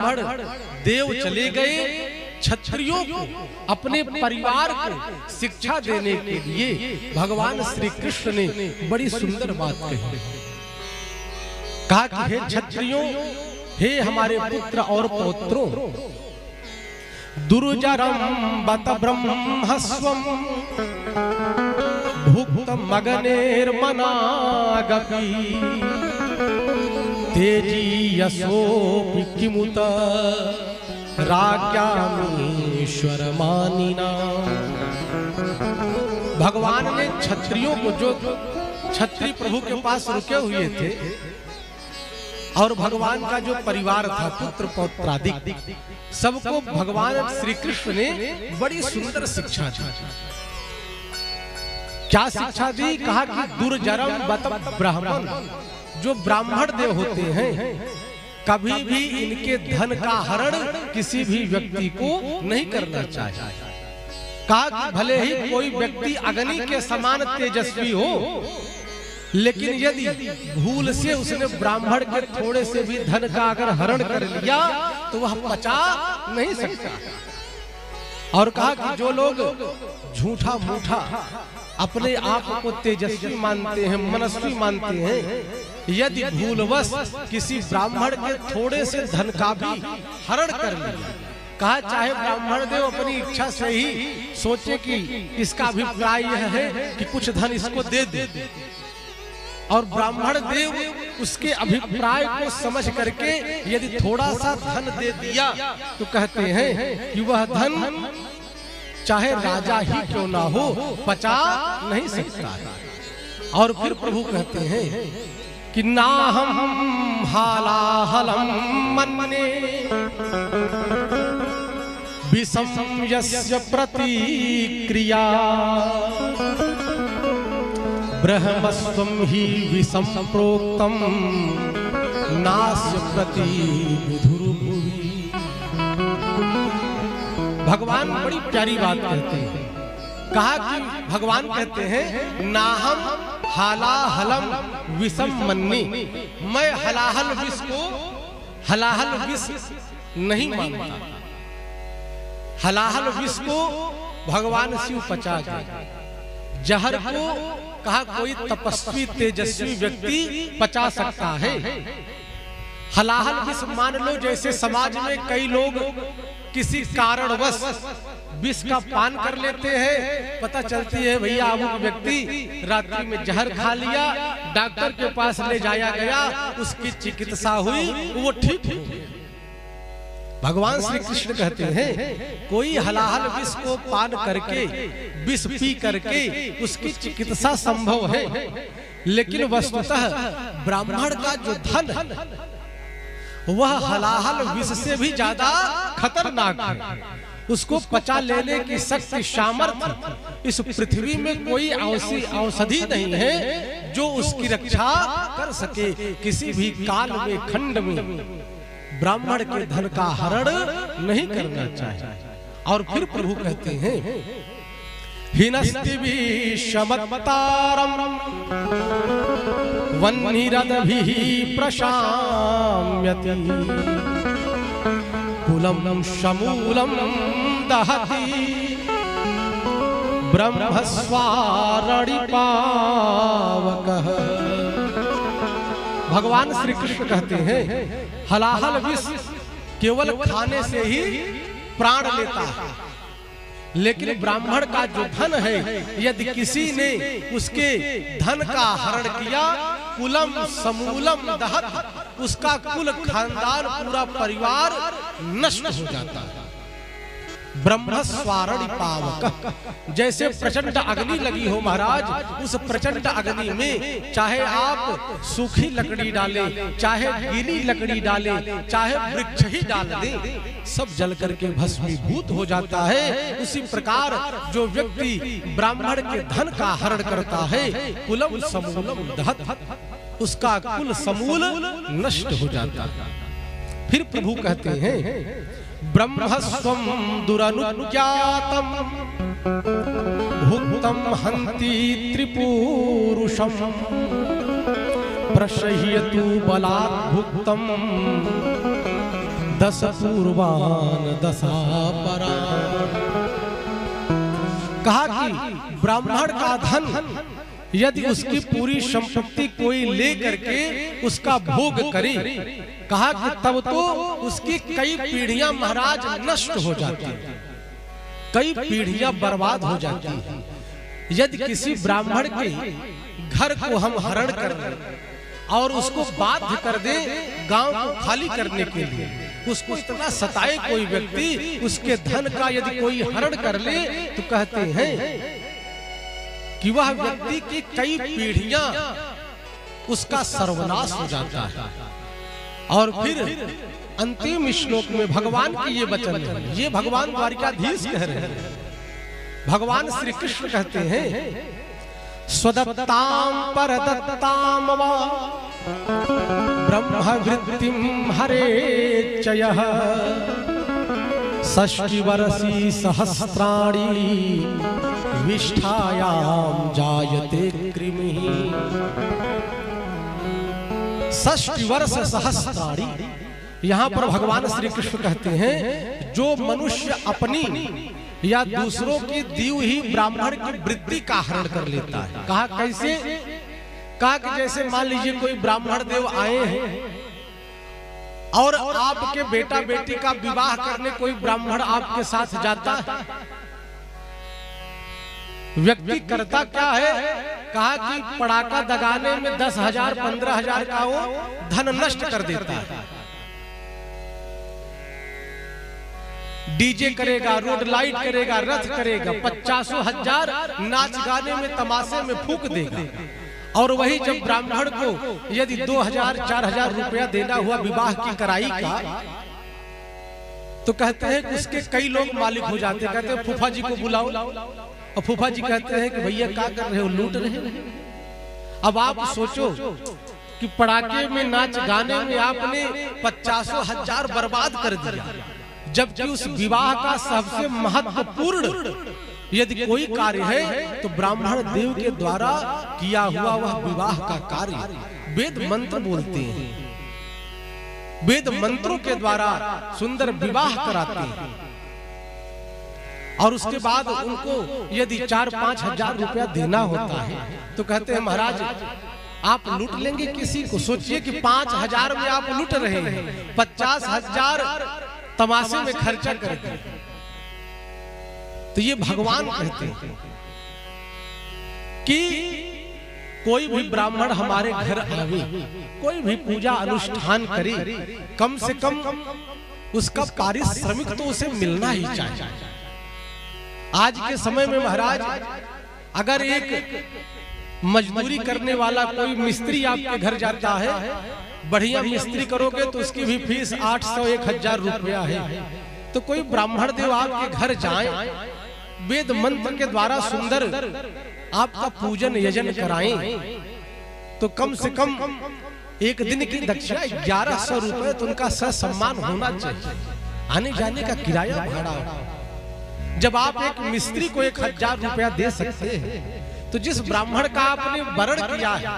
ब्राह्मण देव चले गए, क्षत्रियों को अपने परिवार को शिक्षा देने के लिए भगवान श्री कृष्ण ने बड़ी सुंदर बात कही। कहा कि हे क्षत्रियों, हे हमारे पुत्र और पौत्रों, दुर्जरम बत ब्रह्मस्वम भुक्त मगनेर्मनागपि तेजी यशोपि किमुत राज्ञामीश्वर मानिना। भगवान ने क्षत्रियों को, जो क्षत्रिय प्रभु के पास रुके हुए थे और भगवान का जो परिवार था, पुत्र पौत्रादि, सबको भगवान श्री कृष्ण ने बड़ी सुंदर शिक्षा दी। क्या शिक्षा दी? कहा कि दुर्जरम बत ब्राह्मण, जो ब्राह्मण देव होते हैं, कभी भी इनके धन का हरण किसी भी व्यक्ति को नहीं करना चाहिए। कहा कि भले ही कोई व्यक्ति अग्नि के समान तेजस्वी हो, लेकिन यदि भूल से उसने ब्राह्मण के थोड़े से भी धन का अगर हरण कर लिया तो वह पचा नहीं सकता। और कहा कि जो लोग झूठा मूठा अपने आप को तेजस्वी मानते हैं, मनस्वी मानते हैं, यदि भूलवश किसी ब्राह्मण के थोड़े से धन का भी हरण कर लिया, कहा चाहे ब्राह्मण देव अपनी इच्छा से ही सोचे कि इसका अभिप्राय यह है कि कुछ धन इसको दे दे, और ब्राह्मण देव उसके अभिप्राय को समझ करके यदि थोड़ा सा धन दे दिया तो कहते हैं कि वह धन चाहे राजा ही क्यों ना हो पचा नहीं सकता। और फिर प्रभु कहते हैं कि ना हम हालाहलम मन्ने विषम यस्य प्रतिक्रिया ब्रह्मस्वं ही विषम प्रोक्तम नास्य प्रति विधुर्भुवि। भगवान बड़ी प्यारी बात कहते हैं। कहा कि भगवान कहते हैं नाहम हलाहलम विषम मन्नी, मैं हलाहल विष को हलाहल विष नहीं मानता। हलाहल विष को भगवान शिव पचा गए। जहर को कहा कोई तपस्वी तेजस्वी व्यक्ति पचा सकता है। हलाहल विष मान लो जैसे समाज में कई लोग किसी कारणवश विष का पान कर लेते हैं, पता चलती है भैया अमुक व्यक्ति रात्रि में जहर खा लिया, डॉक्टर के पास ले जाया गया, उसकी चिकित्सा हुई, वो ठीक हो गया। भगवान श्री कृष्ण कहते हैं कोई हलाहल विष को पान करके, विष पी करके उसकी चिकित्सा संभव है, लेकिन वस्तुतः ब्राह्मण का जो धन है वह हलाहल विष से भी ज्यादा खतरनाक है। उसको पचा लेने की शक्ति सामर्थ्य इस पृथ्वी में कोई औषधि नहीं है जो उसकी रक्षा कर सके। किसी भी काल में खंड में ब्राह्मण के धन का हरण नहीं करना चाहिए। और फिर प्रभु कहते हैं हिनस्ति विषमत्तारम वह्निरदभिः प्रशाम्यति कुलम समूलम दहति ब्रह्मस्वारणिपावकः। भगवान श्री कृष्ण कहते हैं हलाहल विष केवल खाने से ही प्राण लेता है, लेकिन ब्राह्मण का जो धन है यदि किसी ने उसके धन का हरण किया, कुलम समूलम दहत, उसका कुल खानदान पूरा परिवार नष्ट हो जाता है। ब्रह्मस्वारणिपावकः, जैसे प्रचंड अग्नि लगी हो महाराज, उस प्रचंड अग्नि में चाहे आप सूखी लकड़ी डालें, चाहे गीली लकड़ी डालें, चाहे वृक्ष ही डाल दें, सब जल करके भस्मीभूत हो जाता है। उसी प्रकार जो व्यक्ति ब्राह्मण के धन का हरण करता है, कुलम समूलम दहत, उसका कुल समूल नष्ट हो जाता है। फिर प्रभु कहते हैं ब्रह्मस्वं दुरनुज्ञातम भुक्तम हन्ति त्रिपुरुषम प्रशह्यतु बलात् भुक्तम 10 पूर्वान दशापरान। कहा कि ब्राह्मण का धन यदि उसकी पूरी संपत्ति कोई ले करके उसका भोग करे, कहा कि तब तो उसकी कई पीढ़ियां महाराज नष्ट हो जाती हैं, कई पीढ़ियां बर्बाद हो जाती हैं। यदि किसी ब्राह्मण के घर को हम हरण कर दें और उसको बाध्य कर दे गांव को खाली करने के लिए, उसको इतना सताए कोई व्यक्ति, उसके धन का यदि कोई हरण कर ले, तो कहते हैं कि वह व्यक्ति की कई पीढ़ियां उसका सर्वनाश हो जाता है। और फिर अंतिम श्लोक में भगवान की ये वचन है, ये भगवान द्वारिकाधीश कह रहे हैं। भगवान श्री कृष्ण कहते हैं स्वदत्ताम परदत्ताम वा ब्रह्मवृत्तिम हरेच्चयः षष्टिवर्षी सहस्राणि विष्ठायाम जायते कृमिः। षष्टिवर्ष सहस्राणि, यहाँ पर भगवान श्री कृष्ण कहते हैं जो मनुष्य अपनी या दूसरों की दी हुई ब्राह्मण की वृत्ति का हरण कर लेता है। कहा कैसे? कहा कि जैसे मान लीजिए कोई ब्राह्मण देव आए हैं और आपके बेटा बेटी का विवाह करने कोई ब्राह्मण आपके साथ जाता है, व्यक्ति करता क्या है? कहा कि पड़ाका दगाने में 10,000 15,000 का वो धन नष्ट कर देता है। डीजे करेगा, रोड लाइट करेगा, रथ करेगा, 50,000 नाच गाने में तमाशे में फूक देगा। और वही जब ब्राह्मण को यदि 2,000 4,000 रुपया देना हुआ विवाह की कराई का, तो कहते हैं कि उसके कई लोग मालिक हो जाते। कहते हैं फूफा जी को बुलाओ, और फूफा जी कहते हैं कि भैया क्या कर रहे हो, लूट रहे हो। अब आप सोचो कि पड़ाके में नाच गाने में आपने 50,000 बर्बाद कर दिया, जबकि उस विवाह का सबसे महत्वपूर्ण यदि कोई कार्य है तो ब्राह्मण देव के द्वारा किया हुआ वह विवाह का कार्य। वेद मंत्र बोलते हैं, वेद मंत्रों के द्वारा सुंदर विवाह कराते हैं, और उसके बाद उनको यदि 4-5 हजार रुपया देना होता है तो कहते हैं महाराज आप लूट लेंगे किसी को। सोचिए कि 5,000 में आप लूट रहे हैं, 50,000 तमाशे में खर्चा करके। तो ये भगवान कहते हैं कि कोई भी ब्राह्मण हमारे घर आवे, कोई भी पूजा अनुष्ठान करे, कम से कम उसका पारिश्रमिक तो उसे मिलना ही चाहिए। आज के समय में महाराज अगर एक मजदूरी करने वाला कोई मिस्त्री आपके घर जाता है, बढ़िया मिस्त्री करोगे तो उसकी भी फीस 800-1,000 रुपया है। तो कोई ब्राह्मण देव आपके घर जाए, वेद मंत्र के द्वारा सुंदर आपका पूजन यजन कराएं, तो कम से कम एक दिन की दक्षिणा 1,100 रुपए तो उनका सम्मान होना चाहिए। आने जाने का किराया भाड़ा, जब आप एक मिस्त्री को 1,000 रुपया दे सकते हैं, तो जिस ब्राह्मण का आपने वरण किया है,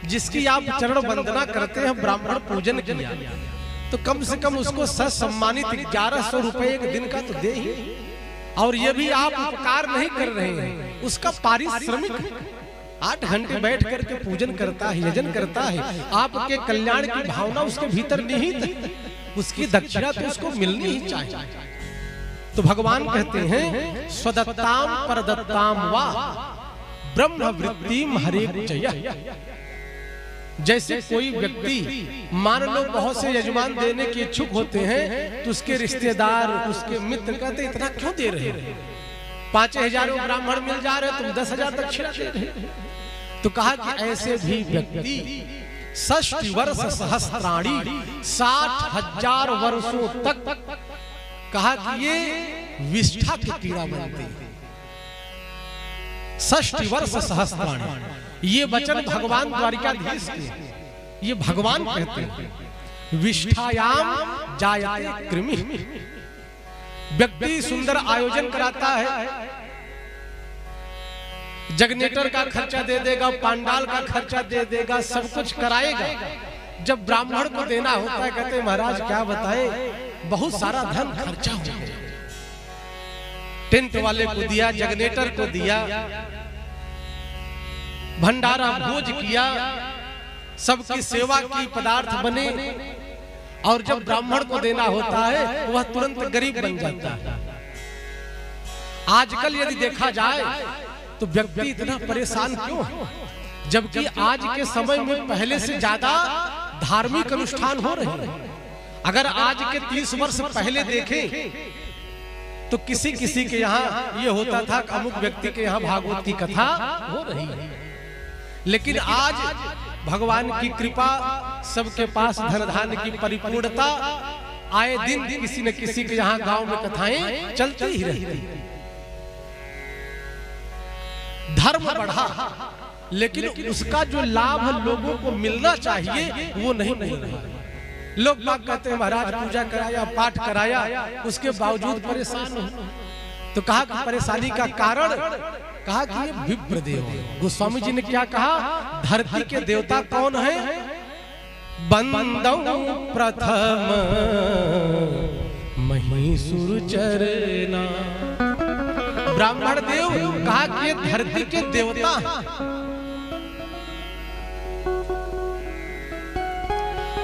जिसकी आप चरण वंदना करते हैं, ब्राह्मण पूजन किया, तो कम से कम उसको सम्मानित 1,100 रुपए एक दिन का तो दे ही। और ये भी आप उपकार नहीं कर रहे हैं, उसका पारिश्रमिक 8 घंटे बैठ करके पूजन करता है, यजन करता है, आपके कल्याण की भावना उसके भीतर निहित है, उसकी दक्षिणा तो उसको मिलनी ही चाहिए। तो भगवान कहते हैं स्वदत्ताम परदत्ताम वा ब्रह्मवृत्तिम हरेच्चयः। जैसे कोई व्यक्ति मान लो बहुत से यजमान देने के इच्छुक होते हैं, तो उसके रिश्तेदार, उसके मित्र कहते इतना क्यों दे रहे हैं, 5,000 ब्राह्मण मिल जा रहे, तुम 10,000 दक्षिणा दे रहे। तो कहा कि ऐसे भी व्यक्ति 60 वर्ष सहस्राणी 60,000 वर्षों तक, कहा कि ये विष्ठा की कीड़ा बनते हैं। 60 वर्ष सहस्राणी, ये वचन भगवान द्वारिकाधीश के, ये भगवान कहते हैं विष्ठायाम जायते कृमिः। व्यक्ति सुंदर आयोजन कराता है, जगनेटर का खर्चा दे देगा, पांडाल का खर्चा दे देगा, सब कुछ कराएगा। जब ब्राह्मण को देना होता है कहते महाराज क्या बताएं, बहुत सारा धन खर्चा हो गया। टेंट वाले को दिया, जगनेटर को दिया, भंडारा भोज किया, सबकी सेवा की, पदार्थ बने, और जब ब्राह्मण को देना होता है वह तुरंत गरीब बन जाता है। आजकल यदि देखा जाए तो व्यक्ति इतना परेशान क्यों है, जबकि आज के समय में पहले से ज्यादा धार्मिक अनुष्ठान हो रहे हैं। अगर आज के 30 वर्ष पहले देखें तो किसी किसी के यहाँ ये होता था कि अमुक व्यक्ति के यहाँ भागवत की कथा हो रही है, लेकिन आज भगवान की कृपा, सबके पास धन धान्य की परिपूर्णता, आए दिन किसी न किसी के यहाँ गांव में कथाएं चलती ही रहती। धर्म बढ़ा, लेकिन उसका जो लाभ लोगों को मिलना चाहिए वो नहीं मिल रहा। लोग बात कहते हैं महाराज पूजा कराया, पाठ कराया, उसके बावजूद परेशान हो। तो कहा कि परेशानी का कारण, कहा कि ये विप्रदेव है। गोस्वामी जी ने क्या कहा, धरती के देवता कौन है? बंदौ प्रथम महिषुर चरना। ब्राह्मण देव कहा कि ये धरती के देवता हैं।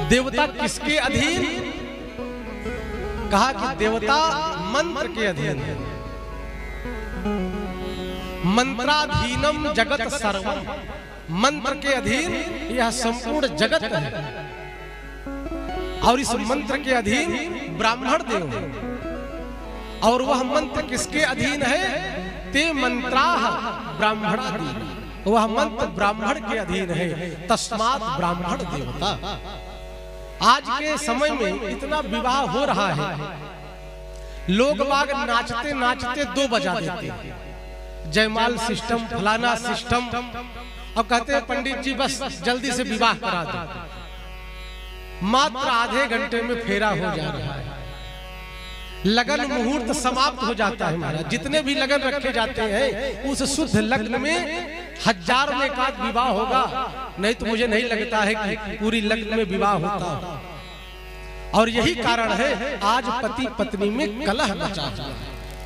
देवता किसके अधीन? कहा कि देवता मंत्र के अधीन है। मंत्राधीनम जगत सर्वम, मंत्र के अधीन यह संपूर्ण जगत है। और इस मंत्र के अधीन ब्राह्मण देव है। और वह मंत्र किसके अधीन है? ते मंत्राः ब्राह्मणादि, वह मंत्र ब्राह्मण के अधीन है। तस्मात् ब्राह्मण देवता। आज के समय में इतना विवाह हो रहा है, लोग बाग नाचते नाचते 2 बजा देते हैं, जयमाल सिस्टम, फलाना सिस्टम, अब कहते हैं पंडित जी बस जल्दी से विवाह करा दो। मात्र आधे घंटे में फेरा हो जा रहा है, लगन मुहूर्त समाप्त हो जाता है। महाराज जितने भी लगन रखे जाते हैं उस शुद्ध लग्न में 1000 में एक आध विवाह होगा, नहीं तो मुझे नहीं लगता है कि पूरी लग्न में विवाह होता। और यही कारण है आज पति पत्नी में कलह मचा है।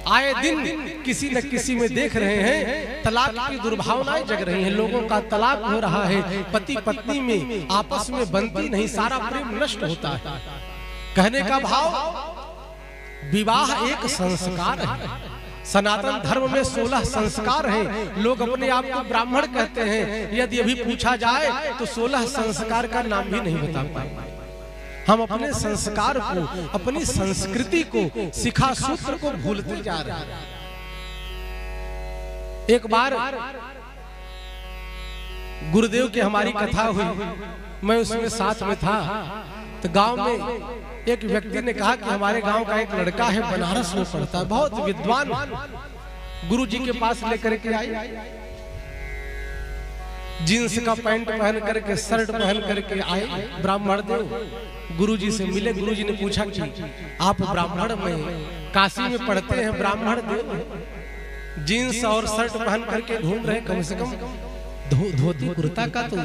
आए दिन किसी न किसी में देख रहे हैं तलाक की दुर्भावनाएं जग रही हैं, लोगों का तलाक हो रहा है, पति पत्नी में आपस में बनती नहीं, सारा प्रेम नष्ट होता है। कहने का भाव, विवाह एक संस्कार है। सनातन धर्म में 16 संस्कार हैं। लोग अपने आप को ब्राह्मण कहते हैं, यदि अभी पूछा जाए तो 16 संस्कार का नाम भी नहीं बता पाएंगे। हम अपने संस्कार को, अपनी संस्कृति को, शिखा सूत्र को भूलते जा रहे हैं। एक बार गुरुदेव की हमारी कथा हुई, मैं उसमें साथ में था। तो गांव में एक व्यक्ति ने कहा कि हमारे गांव का एक लड़का है, बनारस में पढ़ता है, बहुत विद्वान, गुरु जी के पास लेकर के आई। जींस का पैंट पहन करके, शर्ट पहन करके आए ब्राह्मण देव। गुरु जी से मिले। गुरु जी ने पूछा कि आप ब्राह्मण में, काशी में पढ़ते हैं, ब्राह्मण देव जींस और शर्ट पहन करके घूम रहे, कम से कम धोती कुर्ता का तो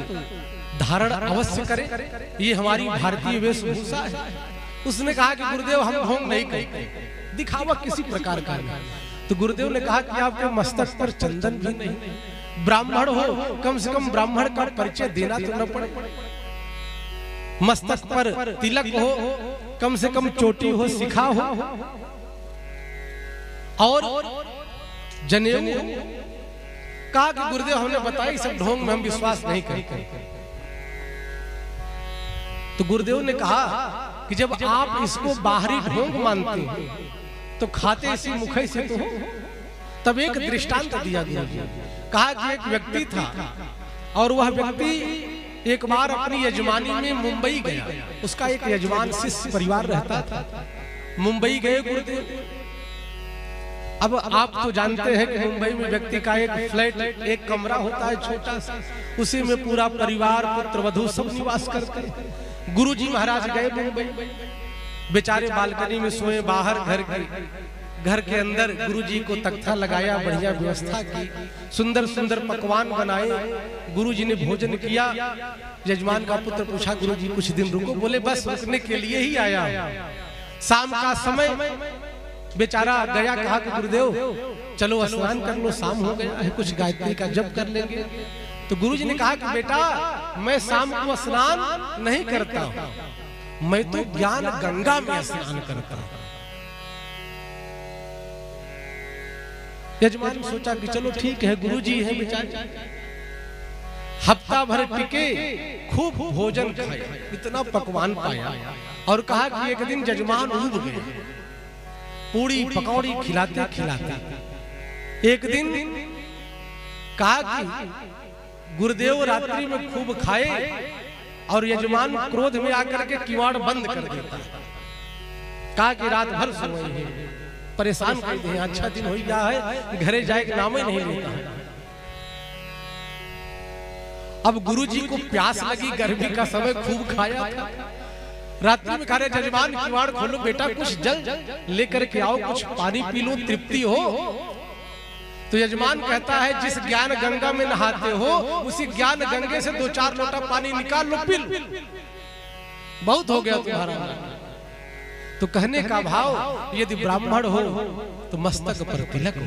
धारण अवश्य करें, ये हमारी भारतीय वेशभूषा है। उसने कहा कि गुरुदेव हम ढोंग नहीं करते, दिखावा किसी प्रकार का नहीं। तो गुरुदेव ने कहा कि आपके मस्तक पर चंदन भी नहीं, ब्राह्मण हो, कम से कम ब्राह्मण का परिचय देना तो न पड़े। मस्तक पर तिलक हो, कम से कम चोटी हो, शिखा हो, और जनेऊ हो। कहा कि गुरुदेव हमने बताया सब ढोंग में हम विश्वास नहीं करते। तो गुरुदेव ने कहा कि जब आप इसको बाहरी ढोंग मानते हैं तो खाते इसी मुखई से तो हो। तब एक दृष्टांत दिया गया। कहा कि एक व्यक्ति था और वह व्यक्ति एक बार अपनी यजमानी में मुंबई गया। उसका एक यजमान शिष्य परिवार रहता था। मुंबई गए गुरुदेव। अब आप तो जानते हैं कि मुंबई में व्यक्ति का एक फ्लैट, एक कमरा होता है छोटा सा, उसी में पूरा परिवार, पुत्र वधू सब निवास करते हैं। गुरुजी महाराज गए मुंबई, बेचारे बालकनी में सोए, बाहर घर के अंदर गुरुजी को तख्ता लगाया, बढ़िया व्यवस्था की, सुंदर सुंदर पकवान बनाए। गुरुजी ने भोजन किया। यजमान का पुत्र पूछा गुरुजी कुछ दिन रुको। बोले बस रुकने के लिए ही आया। शाम का समय बेचारा गया, कहा कि गुरुदेव चलो स्नान कर लो, शाम हो गया है, कुछ गायत्री का जप कर लेंगे। तो गुरुजी ने कहा कि बेटा मैं शाम को स्नान नहीं करता हूं, मैं तो ज्ञान गंगा में स्नान करता हूं। यजमान सोचा कि चलो ठीक है, गुरुजी है बेचारे, हफ्ता भर टिके, खूब भोजन खाए, इतना पकवान पाया, और कहा कि एक दिन यजमान ऊब गए, पूड़ी पकौड़ी खिलाते खिलाते। एक दिन कहा कि गुरुदेव रात्रि में खूब खाए, और यजमान क्रोध में आकर के किवाड़ बंद कर देता। कहा कि रात भर सोए हैं, परेशान कर दिए, अच्छा दिन हो गया है, घरे जाए के नाम ही नहीं लेता है। अब गुरुजी को प्यास लगी, गर्मी का समय, खूब खाया था, रात्रि में कह रहे यजमान किवाड़ खोलो बेटा, कुछ जल लेकर के आओ, कुछ पानी पी लो, तृप्ति हो। तो यजमान कहता है जिस ज्ञान गंगा में नहाते हो, उसी ज्ञान गंगे से 2-4 लोटा पानी निकाल लो, पी लो, बहुत हो गया तुम्हारा। तो कहने का भाव, यदि ब्राह्मण हो तो मस्तक पर तिलक हो,